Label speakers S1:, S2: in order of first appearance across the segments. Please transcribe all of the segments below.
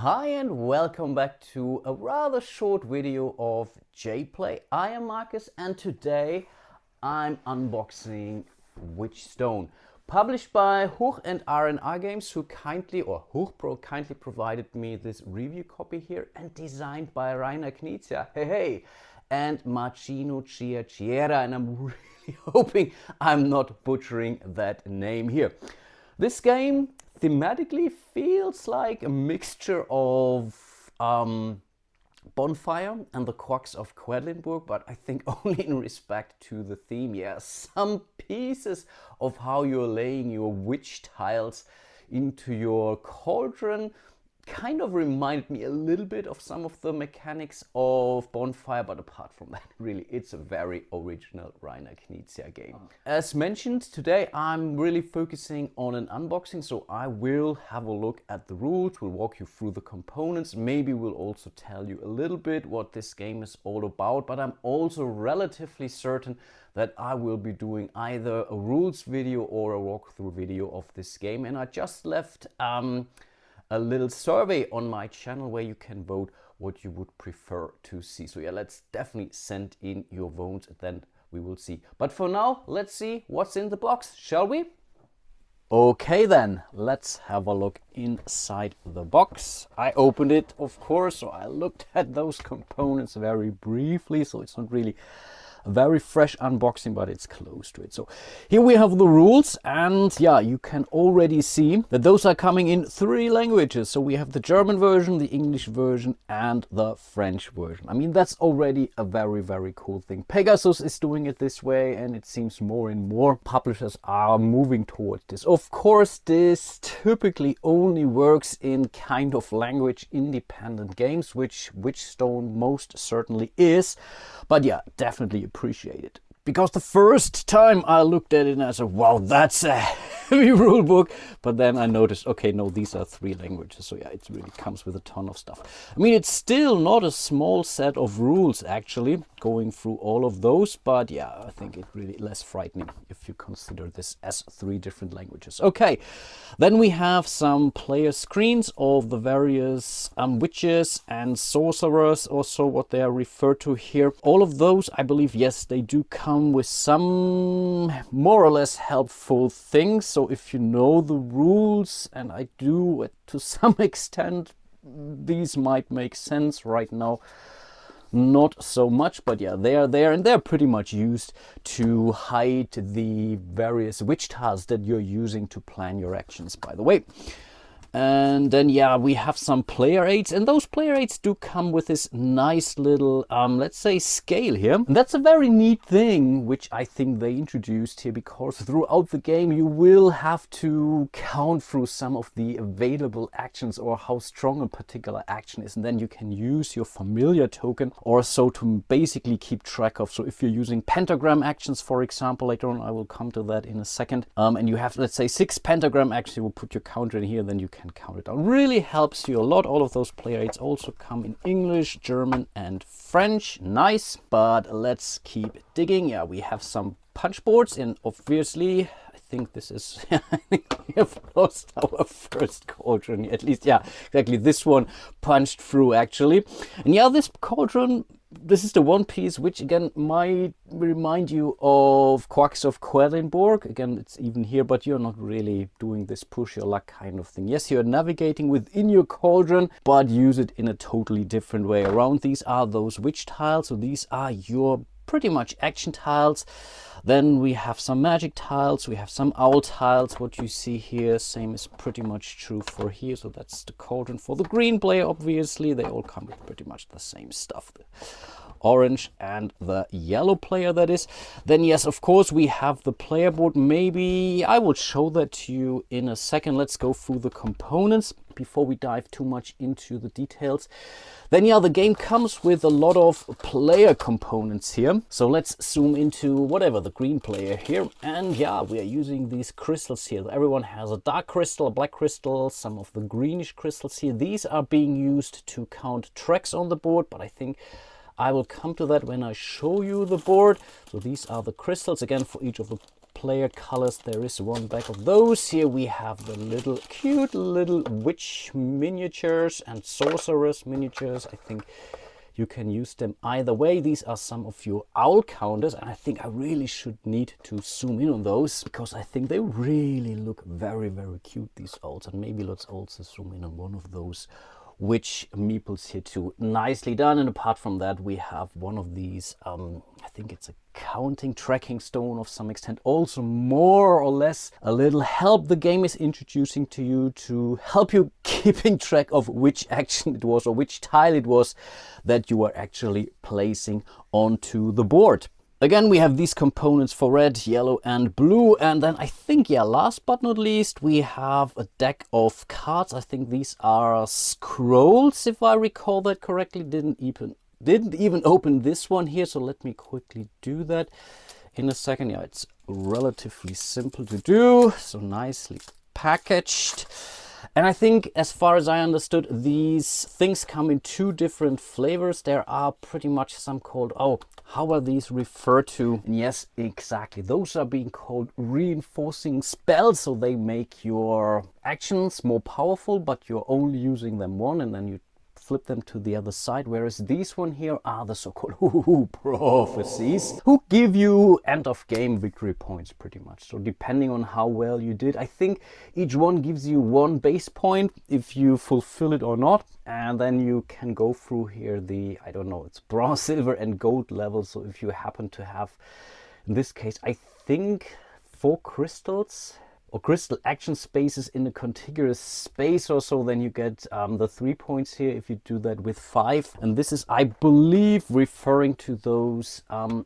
S1: Hi and welcome back to a rather short video of J-Play. I am Marcus and today I'm unboxing Witchstone, published by Huch and Reiner Games, who Huch kindly provided me this review copy here, and designed by Reiner, Knizia, hey, and Martino, Chiacchiera, and I'm really hoping I'm not butchering that name here. This game thematically feels like a mixture of Bonfire and the Quacks of Quedlinburg, but I think only in respect to the theme. Yeah, some pieces of how you're laying your witch tiles into your cauldron kind of reminded me a little bit of some of the mechanics of Bonfire, but apart from that, really, it's a very original Reiner Knizia game. As mentioned, today I'm really focusing on an unboxing, so I will have a look at the rules, we'll walk you through the components, maybe we'll also tell you a little bit what this game is all about, but I'm also relatively certain that I will be doing either a rules video or a walkthrough video of this game, and I just left a little survey on my channel where you can vote what you would prefer to see. So yeah, let's definitely send in your votes and then we will see. But for now, let's see what's in the box, shall we? Okay then, let's have a look inside the box. I opened it, of course, so I looked at those components very briefly, so it's not really a very fresh unboxing, but it's close to it. So here we have the rules, and yeah, you can already see that those are coming in 3 languages. So we have the German version, the English version, and the French version. I mean, that's already a very cool thing. Pegasus is doing it this way, and it seems more and more publishers are moving towards this. Of course, this typically only works in kind of language independent games, which Witchstone most certainly is. But yeah, definitely appreciate it. Because the first time I looked at it and I said, wow, that's a heavy rule book. But then I noticed, okay, no, these are 3 languages. So yeah, it really comes with a ton of stuff. I mean, it's still not a small set of rules, actually, going through all of those. But yeah, I think it's really less frightening if you consider this as 3 different languages. Okay, then we have some player screens of the various witches and sorcerers, also what they are referred to here. All of those, I believe, yes, they do come with some more or less helpful things. So if you know the rules, and I do to some extent, these might make sense right now. Not so much, but yeah, they are there, and they're pretty much used to hide the various witch tiles that you're using to plan your actions, by the way. And then yeah, we have some player aids, and those player aids do come with this nice little let's say scale here. And that's a very neat thing which I think they introduced here, because throughout the game you will have to count through some of the available actions or how strong a particular action is, and then you can use your familiar token or so to basically keep track of. So if you're using pentagram actions, for example, later on, I will come to that in a second, and you have, let's say, 6 pentagram actions, you will put your counter in here, then you can count it down. Really helps you a lot. All of those player aids also come in English, German, and French. Nice. But let's keep digging. Yeah, we have some punch boards, and obviously I think this is I think we have lost our first cauldron, at least. Yeah, exactly, this one punched through actually. And yeah, this cauldron, this is the one piece which again might remind you of Quacks of Quedlinburg. Again, it's even here, but you're not really doing this push your luck kind of thing. Yes, you're navigating within your cauldron, but use it in a totally different way around. These are those witch tiles, so these are your pretty much action tiles. Then we have some magic tiles, we have some owl tiles. What you see here, same is pretty much true for here. So that's the cauldron for the green player, obviously. They all come with pretty much the same stuff. The orange and the yellow player, that is. Then yes, of course, we have the player board. Maybe I will show that to you in a second. Let's go through the components before we dive too much into the details. Then yeah, the game comes with a lot of player components here. So let's zoom into whatever, the green player here. And yeah, we are using these crystals here. Everyone has a dark crystal, a black crystal, some of the greenish crystals here. These are being used to count tracks on the board, but I think I will come to that when I show you the board. So these are the crystals, again, for each of the player colors. There is one back of those. Here we have the little cute little witch miniatures and sorceress miniatures. I think you can use them either way. These are some of your owl counters, and I think I really should need to zoom in on those because I think they really look very, very cute, these owls. And maybe let's also zoom in on one of those witch meeples here too. Nicely done. And apart from that, we have one of these, I think it's a counting tracking stone of some extent, also more or less a little help the game is introducing to you to help you keeping track of which action it was or which tile it was that you are actually placing onto the board. Again, we have these components for red, yellow and blue. And then I think, yeah, last but not least, we have a deck of cards. I think these are scrolls, if I recall that correctly. Didn't even open this one here, so let me quickly do that in a second. Yeah, it's relatively simple to do, so nicely packaged. And I think, as far as I understood, these things come in two different flavors. There are pretty much some called, oh, how are these referred to? And yes, exactly. Those are being called reinforcing spells. So they make your actions more powerful, but you're only using them one, and then you flip them to the other side, whereas these one here are the so-called prophecies, who give you end of game victory points pretty much. So depending on how well you did, I think each one gives you 1 base point if you fulfill it or not, and then you can go through here the, I don't know, it's bronze, silver and gold level. So if you happen to have, in this case, I think 4 crystals or crystal action spaces in a contiguous space or so, then you get the 3 points here if you do that with 5. And this is, I believe, referring to those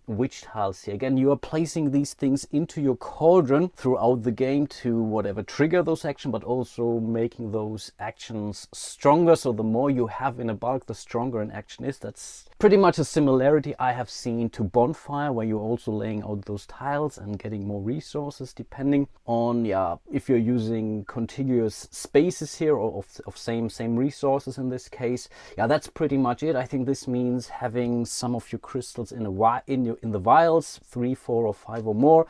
S1: witch tiles here. Again, you are placing these things into your cauldron throughout the game to whatever trigger those actions, but also making those actions stronger. So the more you have in a bulk, the stronger an action is. That's pretty much a similarity I have seen to Bonfire, where you're also laying out those tiles and getting more resources depending on, yeah, if you're using contiguous spaces here or of same resources in this case. Yeah, that's pretty much it. I think this means having some of your crystals in the vials, 3, 4 or 5 or more.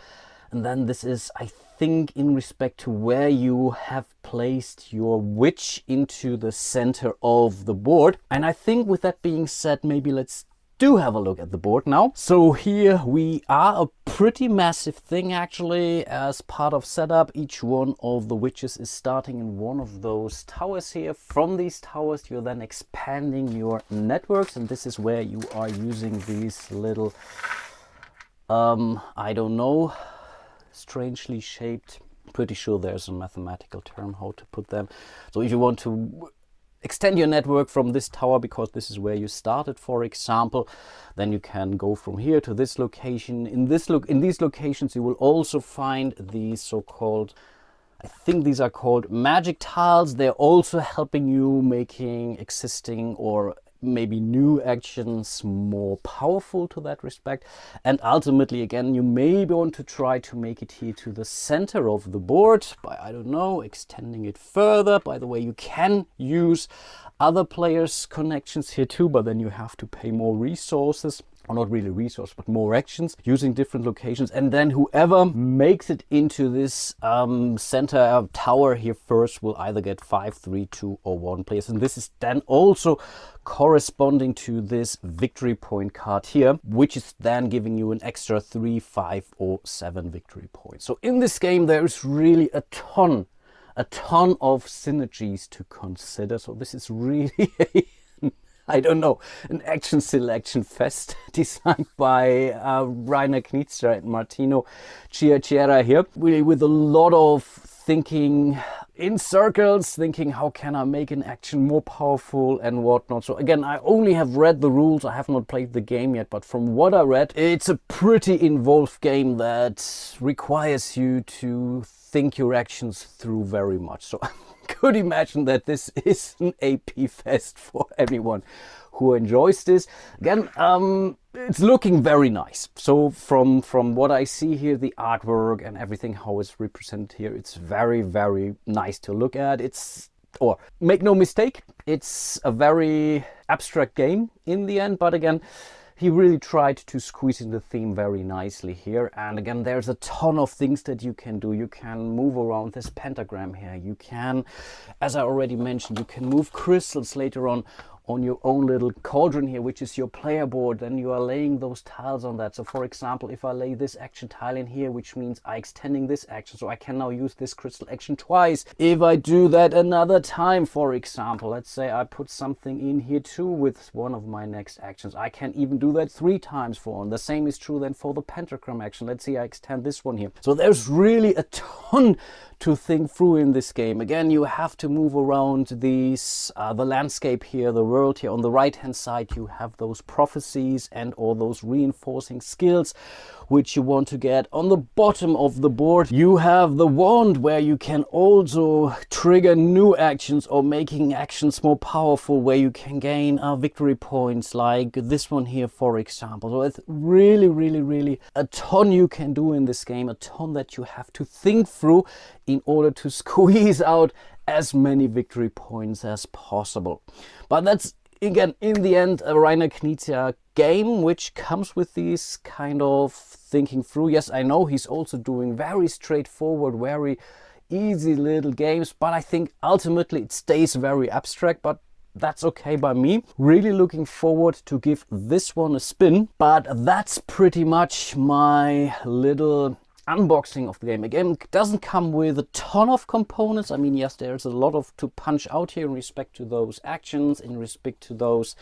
S1: And then this is, I think, in respect to where you have placed your witch into the center of the board. And I think with that being said, maybe let's do have a look at the board now. So here we are, a pretty massive thing actually. As part of setup, each one of the witches is starting in one of those towers here. From these towers, you're then expanding your networks, and this is where you are using these little, I don't know, strangely shaped, pretty sure there's a mathematical term how to put them. So if you want to extend your network from this tower, because this is where you started, for example, then you can go from here to this location. In these locations you will also find these so-called, I think these are called magic tiles. They're also helping you making existing or maybe new actions more powerful to that respect. And ultimately, again, you may want to try to make it here to the center of the board by, I don't know, extending it further. By the way, you can use other players' connections here too, but then you have to pay more resources. Or not really resource, but more actions using different locations. And then whoever makes it into this center tower here first will either get 5, 3, 2 or 1 place. And this is then also corresponding to this victory point card here, which is then giving you an extra 3, 5 or 7 victory points. So in this game there is really a ton of synergies to consider. So this is really I don't know, an action selection fest designed by Reiner, Knizia and Martino, Chiacchiera here, really with a lot of thinking in circles, thinking how can I make an action more powerful and whatnot. So again, I only have read the rules, I have not played the game yet, but from what I read, it's a pretty involved game that requires you to think your actions through very much. So could imagine that this is an AP fest for anyone who enjoys this. Again, it's looking very nice. So from what I see here, the artwork and everything, how it's represented here, it's very, very nice to look at. Or make no mistake, it's a very abstract game in the end, but again, he really tried to squeeze in the theme very nicely here. And again, there's a ton of things that you can do. You can move around this pentagram here. You can, as I already mentioned, you can move crystals later on your own little cauldron here, which is your player board. Then you are laying those tiles on that. So for example, if I lay this action tile in here, which means I extending this action, so I can now use this crystal action twice. If I do that another time, for example, let's say I put something in here too with one of my next actions, I can even do that 3 times for one. The same is true then for the pentagram action. Let's see, I extend this one here. So there's really a ton to think through in this game. Again, you have to move around these the landscape here, the world here. On the right hand side you have those prophecies and all those reinforcing skills which you want to get. On the bottom of the board you have the wand, where you can also trigger new actions or making actions more powerful, where you can gain victory points like this one here, for example. So it's really a ton you can do in this game, a ton that you have to think through in order to squeeze out as many victory points as possible. But that's, again, in the end, a Reiner Knizia game which comes with these kind of thinking through. Yes, I know he's also doing very straightforward, very easy little games, but I think ultimately it stays very abstract, but that's okay by me. Really looking forward to give this one a spin. But that's pretty much my little unboxing of the game. Again, it doesn't come with a ton of components. I mean, yes, there's a lot of to punch out here in respect to those actions, in respect to those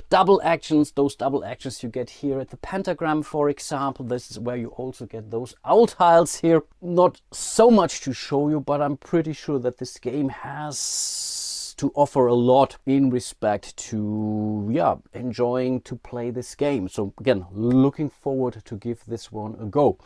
S1: double actions. Those double actions you get here at the pentagram, for example. This is where you also get those owl tiles here. Not so much to show you, but I'm pretty sure that this game has to offer a lot in respect to, yeah, enjoying to play this game. So again, looking forward to give this one a go.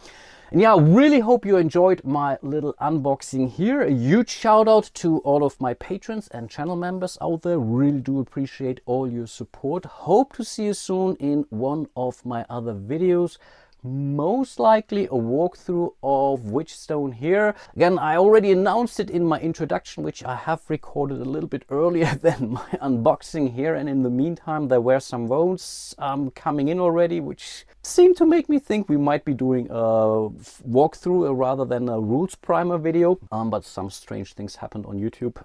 S1: And yeah, really hope you enjoyed my little unboxing here. A huge shout out to all of my patrons and channel members out there. Really do appreciate all your support. Hope to see you soon in one of my other videos. Most likely a walkthrough of Witchstone here. Again, I already announced it in my introduction, which I have recorded a little bit earlier than my unboxing here. And in the meantime, there were some votes coming in already, which seemed to make me think we might be doing a walkthrough rather than a rules primer video. But some strange things happened on YouTube.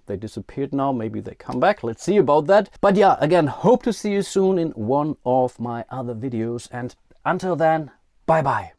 S1: They disappeared now. Maybe they come back. Let's see about that. But yeah, again, hope to see you soon in one of my other videos. And until then, bye bye.